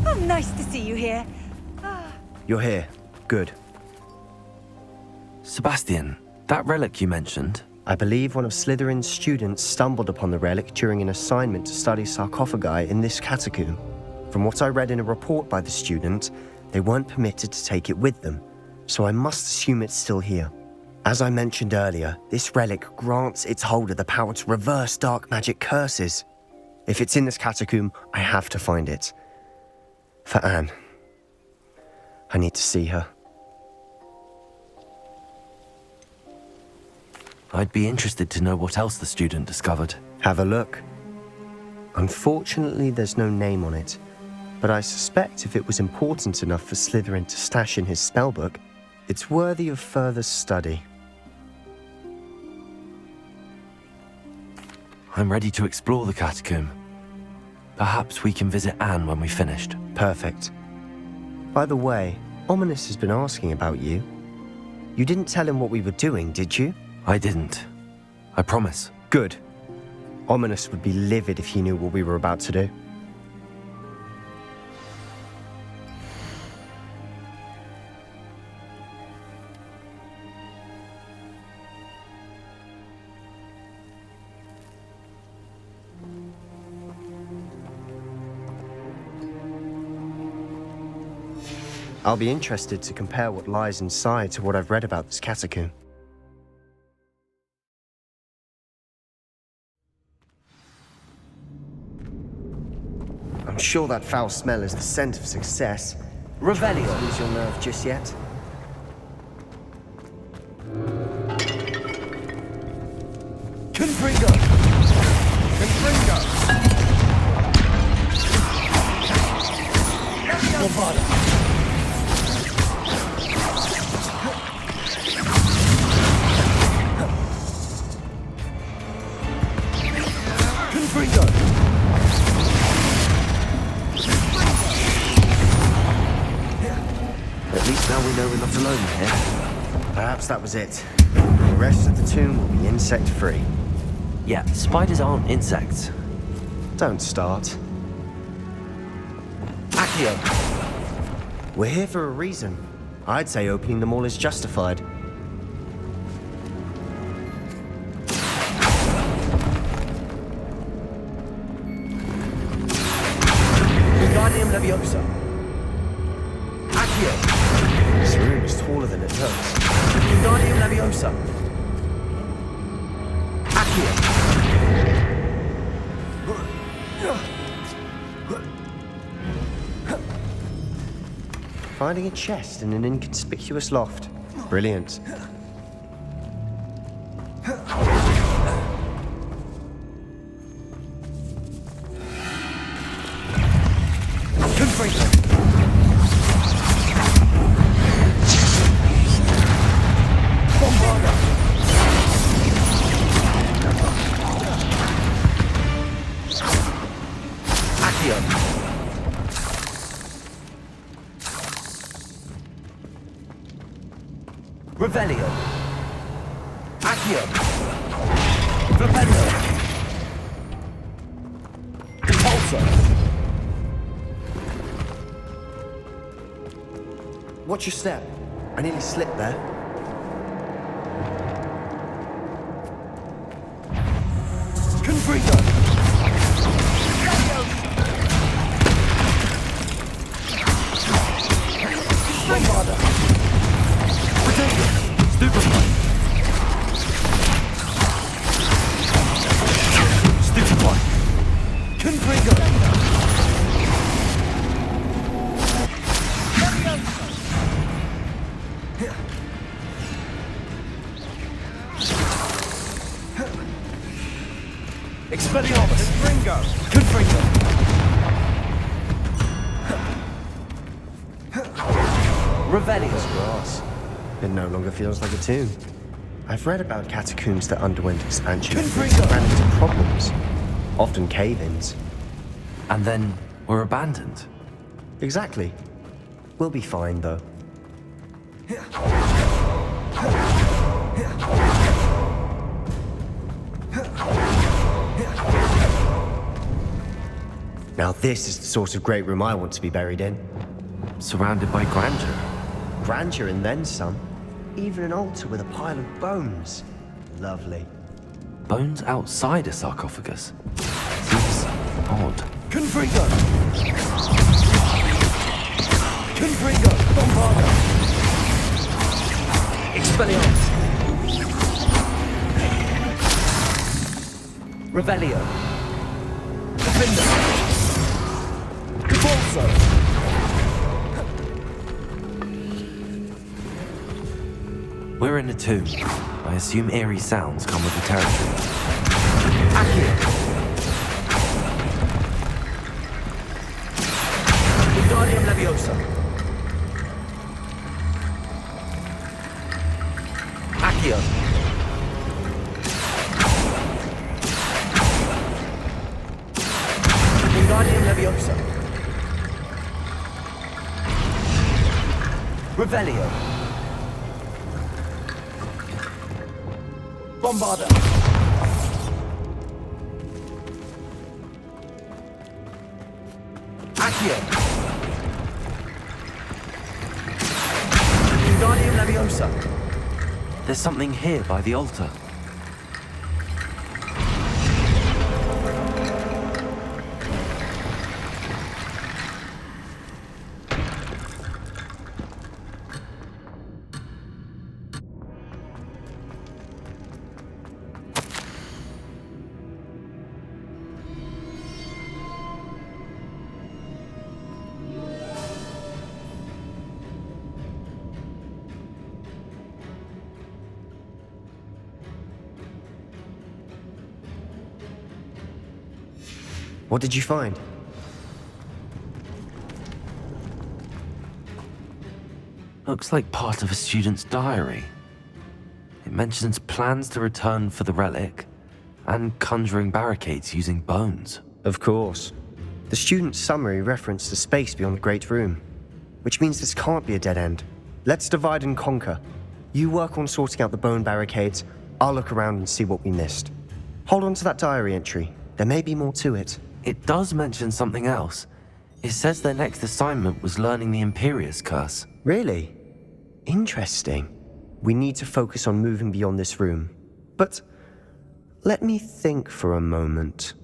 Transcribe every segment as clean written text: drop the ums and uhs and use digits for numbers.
Oh, nice to see you here. You're here. Good. Sebastian, that relic you mentioned, I believe one of Slytherin's students stumbled upon the relic during an assignment to study sarcophagi in this catacomb. From what I read in a report by the student, they weren't permitted to take it with them, so I must assume it's still here. As I mentioned earlier, this relic grants its holder the power to reverse dark magic curses. If it's in this catacomb, I have to find it. For Anne. I need to see her. I'd be interested to know what else the student discovered. Have a look. Unfortunately, there's no name on it, but I suspect if it was important enough for Slytherin to stash in his spellbook, it's worthy of further study. I'm ready to explore the catacomb. Perhaps we can visit Anne when we've finished. Perfect. By the way, Ominous has been asking about you. You didn't tell him what we were doing, did you? I didn't. I promise. Good. Ominous would be livid if he knew what we were about to do. I'll be interested to compare what lies inside to what I've read about this catacomb. I'm sure that foul smell is the scent of success. Revelio. Don't lose your nerve just yet. Confringo! Confringo! Bombada! Confringo! At least now we know we're not alone here. Perhaps that was it. The rest of the tomb will be insect-free. Yeah, spiders aren't insects. Don't start. Accio! We're here for a reason. I'd say opening them all is justified. Wingardium Leviosa! Accio! This room is taller than it looks. Wingardium Leviosa! Accio! Finding a chest in an inconspicuous loft. Brilliant. Confringo! Bombarda! Accio! Revelio. Accio. Flipendo. Repulsor. Watch your step. I nearly slipped there. Confringo. Bombarda. Stupefy. Stupefy. Confringo. Expelliarmus. Confringo. Revelio. Grass. It no longer feels like a tomb. I've read about catacombs that underwent expansion and ran into problems, often cave-ins. And then were abandoned. Exactly. We'll be fine, though. Now this is the sort of great room I want to be buried in. Surrounded by grandeur. Grandeur and then some. Even an altar with a pile of bones. Lovely. Bones outside a sarcophagus. Seems odd. Confringo! Confringo! Bombardo! Expelliarmus! Revelio! Defender! Convulso! We're in a tomb. I assume eerie sounds come with the territory. Accio! Wingardium Leviosa! Accio! Wingardium Leviosa! Revelio! Bombarda! Accio! Wingardium Leviosa! There's something here by the altar. What did you find? Looks like part of a student's diary. It mentions plans to return for the relic and conjuring barricades using bones. Of course. The student's summary referenced a space beyond the Great Room, which means this can't be a dead end. Let's divide and conquer. You work on sorting out the bone barricades, I'll look around and see what we missed. Hold on to that diary entry. There may be more to it. It does mention something else. It says their next assignment was learning the Imperious Curse. Really? Interesting. We need to focus on moving beyond this room. But let me think for a moment.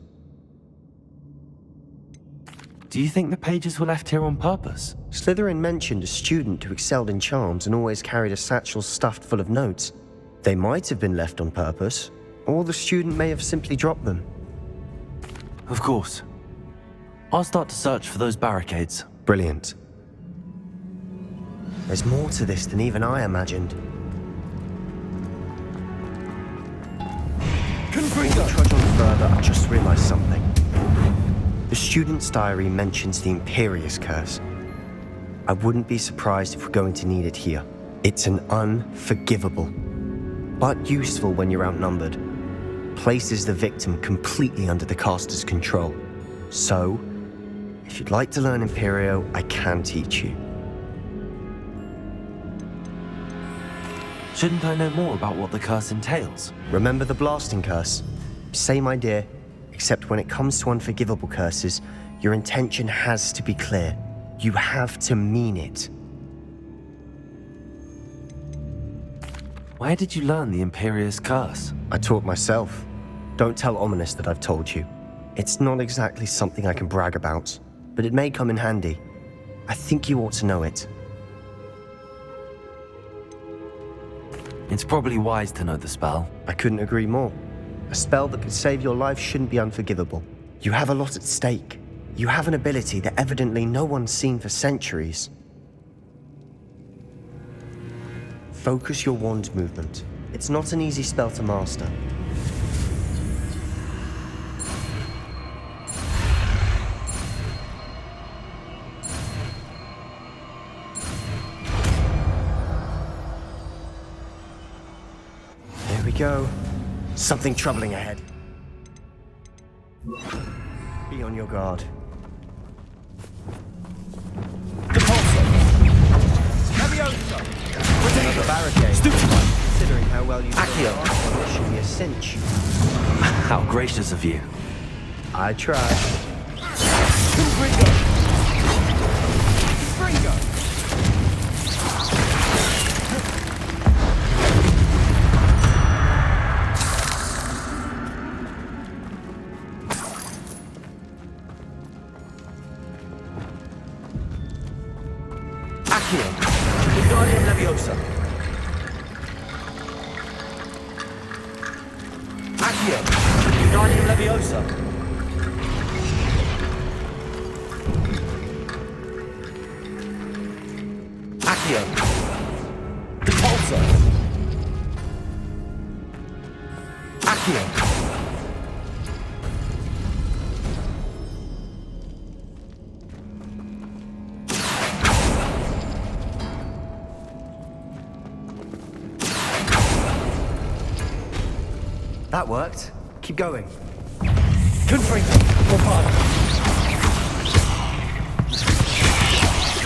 Do you think the pages were left here on purpose? Slytherin mentioned a student who excelled in charms and always carried a satchel stuffed full of notes. They might have been left on purpose, or the student may have simply dropped them. Of course. I'll start to search for those barricades. Brilliant. There's more to this than even I imagined. Before we trudge on further, I just realized something. The student's diary mentions the Imperious Curse. I wouldn't be surprised if we're going to need it here. It's an unforgivable, but useful when you're outnumbered. Places the victim completely under the caster's control. So, if you'd like to learn Imperio, I can teach you. Shouldn't I know more about what the curse entails? Remember the blasting curse? Same idea, except when it comes to unforgivable curses, your intention has to be clear. You have to mean it. Where did you learn the Imperious Curse? I taught myself. Don't tell Ominous that I've told you. It's not exactly something I can brag about, but it may come in handy. I think you ought to know it. It's probably wise to know the spell. I couldn't agree more. A spell that could save your life shouldn't be unforgivable. You have a lot at stake. You have an ability that evidently no one's seen for centuries. Focus your wand movement. It's not an easy spell to master. There we go. Something troubling ahead. Be on your guard. Another barricade. Considering how well you Accio. it should be a cinch. How gracious of you. I tried. Confringo! Confringo! Accio! Wingardium Leviosa! Accio! Wingardium Leviosa! Accio! Repulsor! Accio! That worked. Keep going. Confringo! Morpada!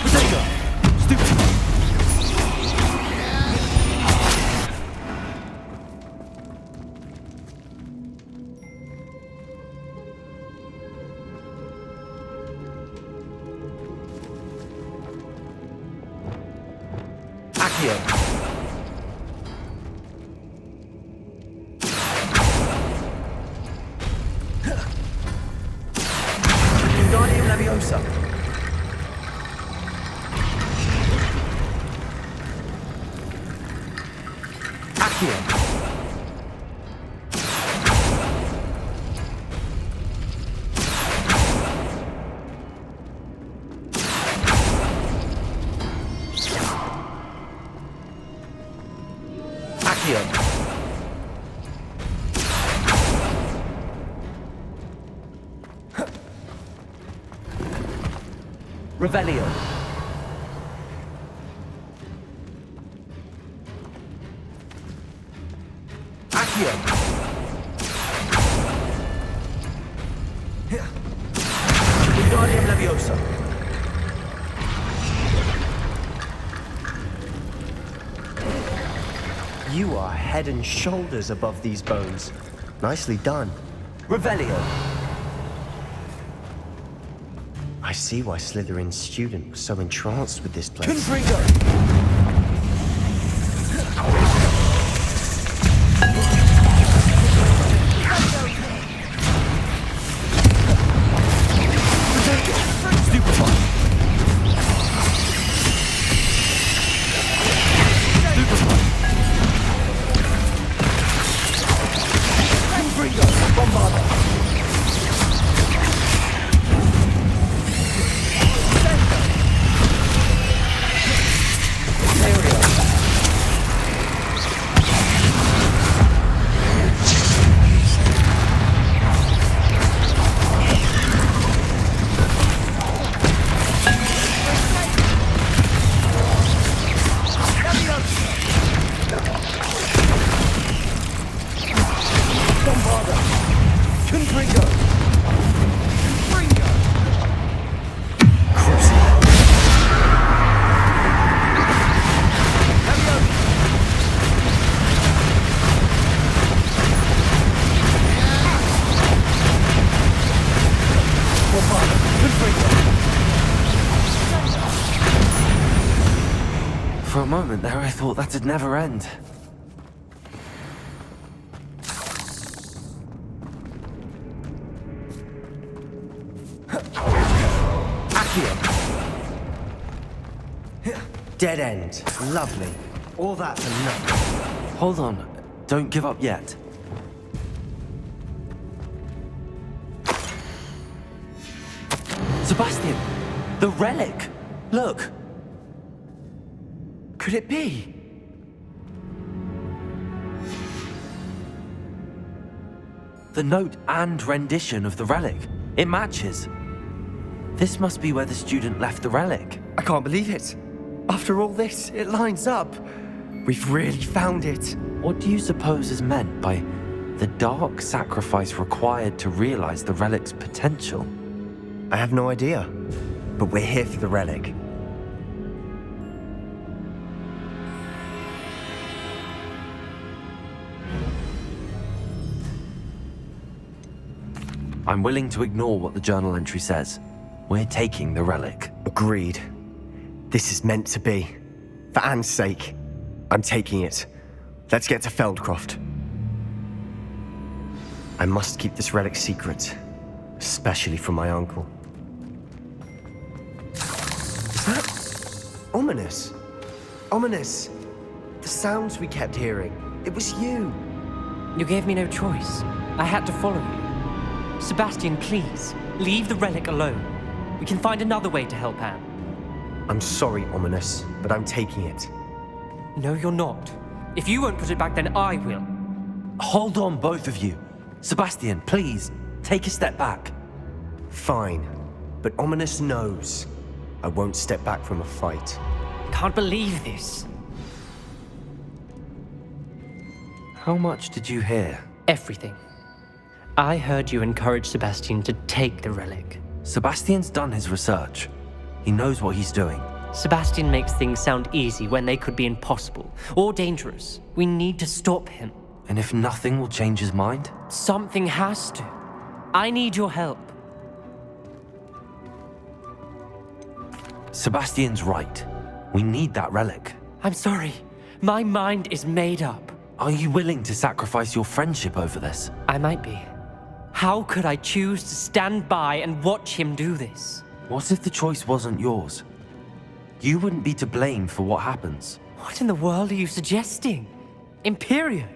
Potato! Stupid! Accio! Wingardium Leviosa! Accio! Accio! Revelio! Accio! Wingardium Leviosa! You are head and shoulders above these bones. Nicely done. Revelio! I see why Slytherin's student was so entranced with this place. Confringo! Stupefy! Stupefy! Confringo! Bombarda! Bombarda! Confringo! Confringo! Crucible! Leviosa! Bombarda! Confringo! For a moment there, I thought that'd never end. Accio! Dead end. Lovely. All that for nothing. Hold on, don't give up yet. Sebastian! The relic! Look! Could it be? The note and rendition of the relic. It matches. This must be where the student left the relic. I can't believe it. After all this, it lines up. We've really found it. What do you suppose is meant by the dark sacrifice required to realize the relic's potential? I have no idea. But we're here for the relic. I'm willing to ignore what the journal entry says. We're taking the relic. Agreed. This is meant to be. For Anne's sake, I'm taking it. Let's get to Feldcroft. I must keep this relic secret, especially from my uncle. Is that ominous? Ominous! The sounds we kept hearing. It was you. You gave me no choice. I had to follow you. Sebastian, please, leave the relic alone. We can find another way to help Anne. I'm sorry, Ominous, but I'm taking it. No, you're not. If you won't put it back, then I will. Hold on, both of you. Sebastian, please, take a step back. Fine, but Ominous knows I won't step back from a fight. Can't believe this. How much did you hear? Everything. I heard you encourage Sebastian to take the relic. Sebastian's done his research. He knows what he's doing. Sebastian makes things sound easy when they could be impossible or dangerous. We need to stop him. And if nothing will change his mind? Something has to. I need your help. Sebastian's right. We need that relic. I'm sorry. My mind is made up. Are you willing to sacrifice your friendship over this? I might be. How could I choose to stand by and watch him do this? What if the choice wasn't yours? You wouldn't be to blame for what happens. What in the world are you suggesting? Imperio?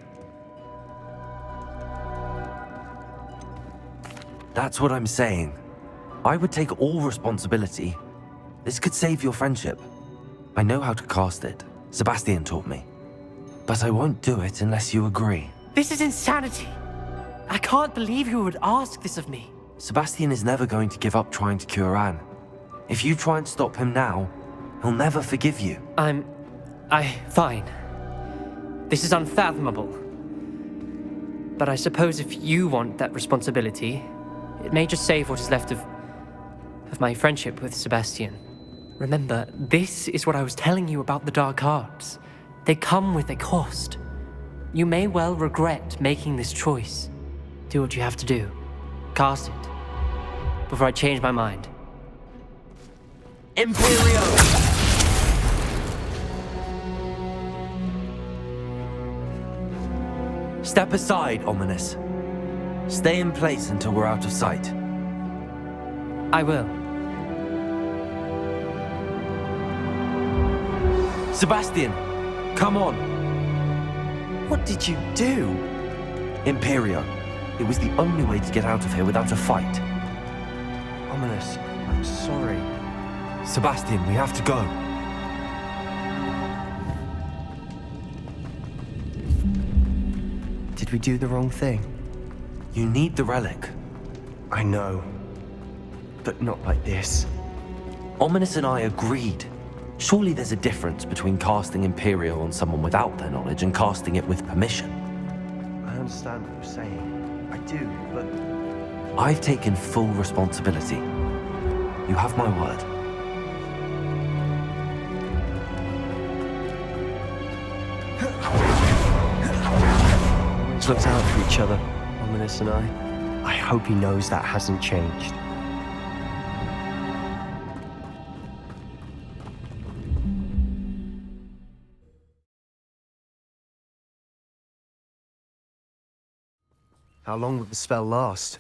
That's what I'm saying. I would take all responsibility. This could save your friendship. I know how to cast it. Sebastian taught me. But I won't do it unless you agree. This is insanity. I can't believe you would ask this of me. Sebastian is never going to give up trying to cure Anne. If you try and stop him now, he'll never forgive you. Fine. This is unfathomable. But I suppose if you want that responsibility, it may just save what is left of my friendship with Sebastian. Remember, this is what I was telling you about the dark arts. They come with a cost. You may well regret making this choice. Do what you have to do. Cast it. Before I change my mind. Imperio! Step aside, Ominous. Stay in place until we're out of sight. I will. Sebastian, come on. What did you do? Imperio. It was the only way to get out of here without a fight. Ominous, I'm sorry. Sebastian, we have to go. Did we do the wrong thing? You need the relic. I know. But not like this. Ominous and I agreed. Surely there's a difference between casting Imperio on someone without their knowledge and casting it with permission. I understand what you're saying. I do, but... I've taken full responsibility. You have my word. Always looked out for each other, Ominous and I. I hope he knows that hasn't changed. How long will the spell last?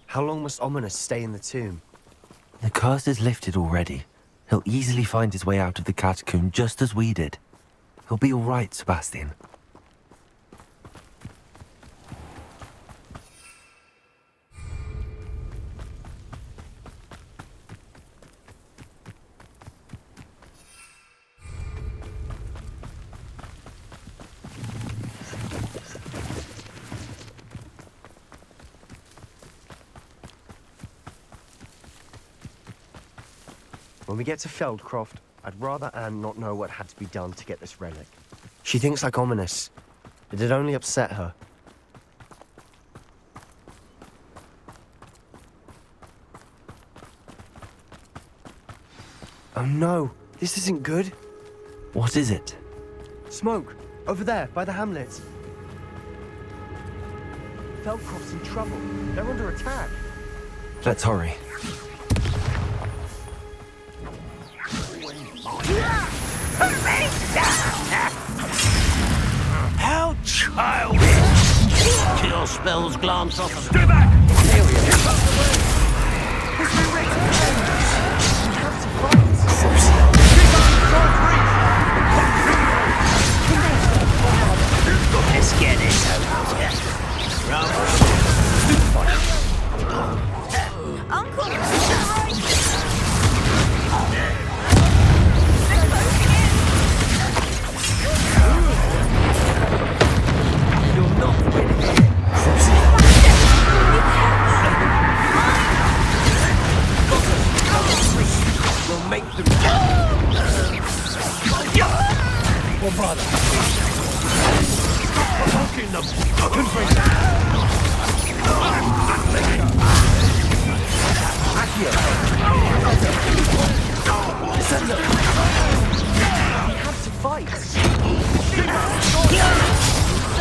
How long must Ominous stay in the tomb? The curse is lifted already. He'll easily find his way out of the catacomb just as we did. He'll be all right, Sebastian. When we get to Feldcroft, I'd rather Anne not know what had to be done to get this relic. She thinks like Ominous. It'd only upset her. Oh no, this isn't good. What is it? Smoke, over there, by the hamlet. Feldcroft's in trouble. They're under attack. Let's hurry. How childish! Kill spells glance off of... Stay back! Let's get this over. Uncle! You're not winning here. We'll make them. Well, brother. Poking them! Accio. We have to fight.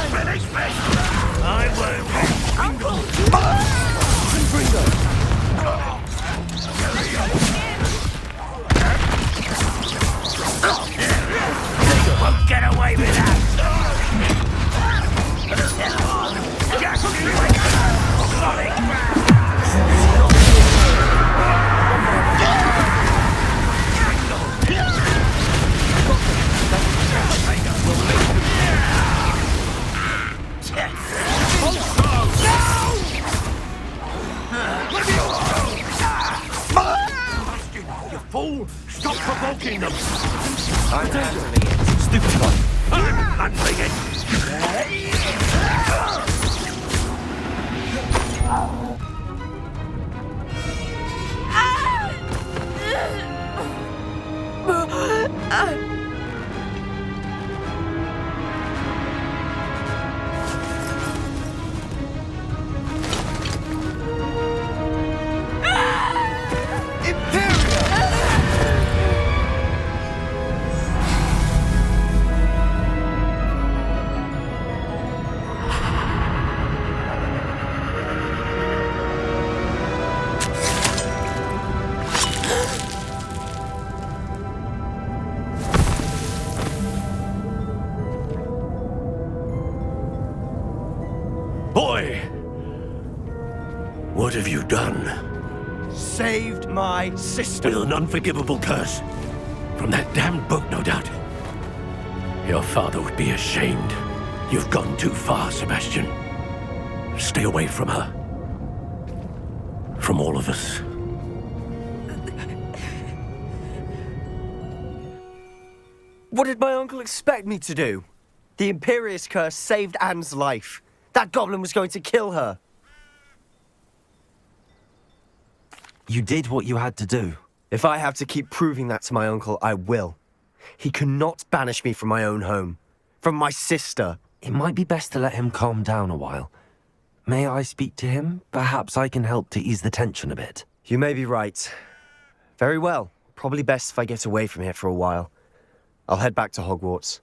Finish me! I won't! Confringo. Won't get away with that! You fool! Stop provoking them! I'm handling it. Stupid one. I'm handling it! Boy! What have you done? Saved my sister. With an unforgivable curse. From that damned book, no doubt. Your father would be ashamed. You've gone too far, Sebastian. Stay away from her. From all of us. What did my uncle expect me to do? The Imperious curse saved Anne's life. That goblin was going to kill her. You did what you had to do. If I have to keep proving that to my uncle, I will. He cannot banish me from my own home. From my sister. It might be best to let him calm down a while. May I speak to him? Perhaps I can help to ease the tension a bit. You may be right. Very well. Probably best if I get away from here for a while. I'll head back to Hogwarts.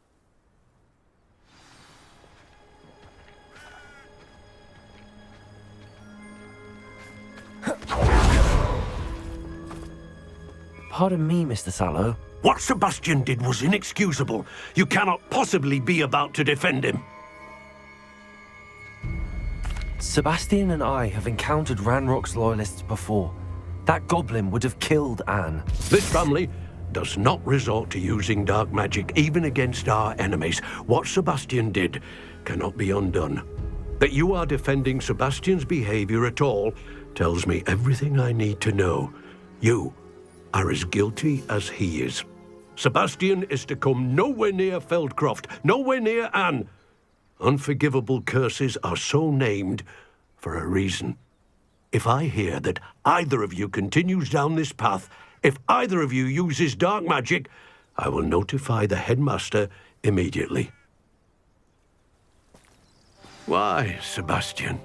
Pardon me, Mr. Sallow. What Sebastian did was inexcusable. You cannot possibly be about to defend him. Sebastian and I have encountered Ranrock's loyalists before. That goblin would have killed Anne. This family does not resort to using dark magic even against our enemies. What Sebastian did cannot be undone. That you are defending Sebastian's behavior at all tells me everything I need to know. You are as guilty as he is. Sebastian is to come nowhere near Feldcroft, nowhere near Anne. Unforgivable curses are so named for a reason. If I hear that either of you continues down this path, if either of you uses dark magic, I will notify the headmaster immediately. Why, Sebastian?